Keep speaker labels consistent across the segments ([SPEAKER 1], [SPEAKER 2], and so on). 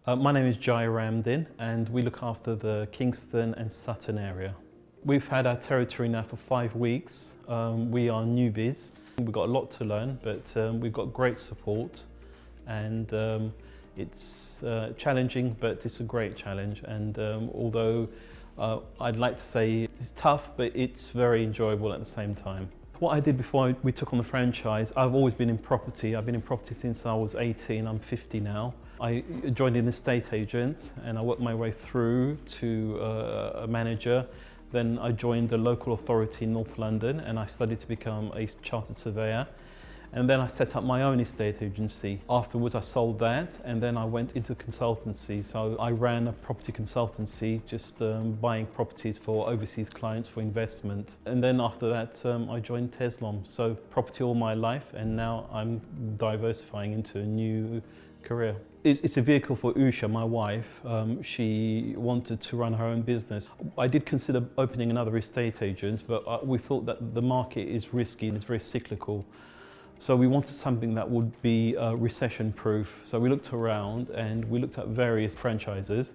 [SPEAKER 1] My name is Jai Ramdin and we look after the Kingston and Sutton area. We've had our territory now for 5 weeks. We are newbies. We've got a lot to learn, but we've got great support, and it's challenging, but it's a great challenge. And although I'd like to say it's tough, but it's very enjoyable at the same time. What I did before we took on the franchise, I've always been in property. I've been in property since I was 18, I'm 50 now. I joined an estate agent and I worked my way through to a manager. Then I joined the local authority in North London and I studied to become a chartered surveyor. And then I set up my own estate agency. Afterwards I sold that and then I went into consultancy. So I ran a property consultancy, just buying properties for overseas clients for investment. And then after that I joined Tezlom. So property all my life, and now I'm diversifying into a new career. It's a vehicle for Usha, my wife. She wanted to run her own business. I did consider opening another estate agent, but we thought that the market is risky and it's very cyclical. So we wanted something that would be recession proof. So we looked around and we looked at various franchises.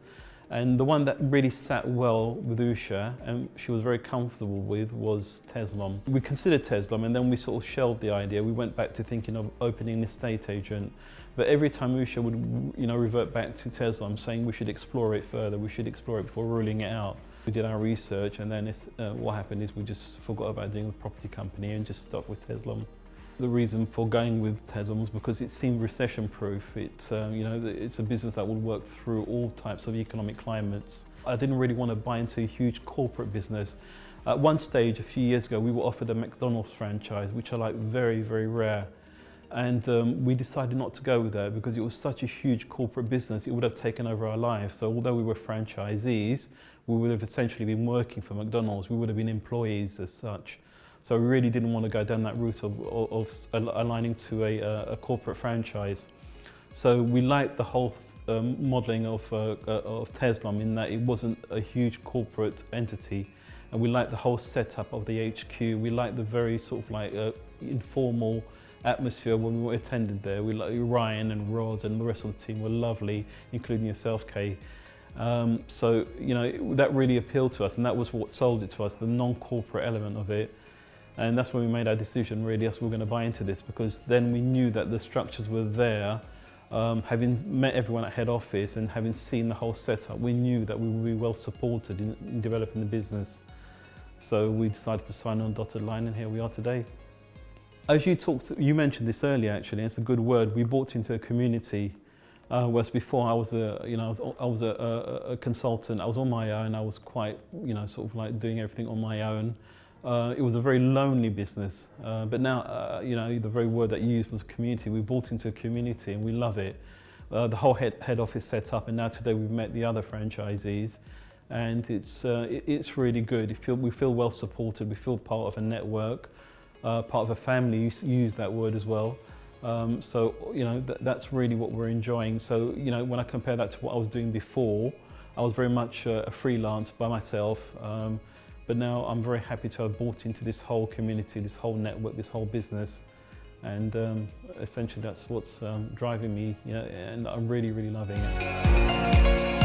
[SPEAKER 1] And the one that really sat well with Usha and she was very comfortable with was Tezlom. We considered Tezlom and then we sort of shelved the idea. We went back to thinking of opening an estate agent. But every time Usha would revert back to Tezlom saying we should explore it further, we should explore it before ruling it out. We did our research and then what happened is we just forgot about doing the property company and just stuck with Tezlom. The reason for going with Tezlom was because it seemed recession-proof. It's a business that would work through all types of economic climates. I didn't really want to buy into a huge corporate business. At one stage, a few years ago, we were offered a McDonald's franchise, which are like very, very rare. And we decided not to go with that because it was such a huge corporate business, it would have taken over our lives. So although we were franchisees, we would have essentially been working for McDonald's. We would have been employees as such. So we really didn't want to go down that route of aligning to a corporate franchise. So we liked the whole modelling of Tezlom in that it wasn't a huge corporate entity, and we liked the whole setup of the HQ. We liked the very sort of like informal atmosphere when we attended there. Ryan and Roz and the rest of the team were lovely, including yourself, Kay. So that really appealed to us, and that was what sold it to us, the non-corporate element of it. And that's when we made our decision, really, as we were going to buy into this, because then we knew that the structures were there. Having met everyone at head office and having seen the whole setup, we knew that we would be well supported in developing the business. So we decided to sign on a dotted line, and here we are today. As you mentioned this earlier, actually, and it's a good word. We bought into a community, whereas before I was a consultant. I was on my own. I was quite, sort of like doing everything on my own. It was a very lonely business, but now, the very word that you used was community. We bought into a community and we love it. The whole head office set up, and now today we've met the other franchisees, and it's really good. We feel well supported. We feel part of a network, part of a family. You use that word as well. So that's really what we're enjoying. So when I compare that to what I was doing before, I was very much a freelance by myself. But now I'm very happy to have bought into this whole community, this whole network, this whole business. And essentially that's what's driving me, and I'm really, really loving it.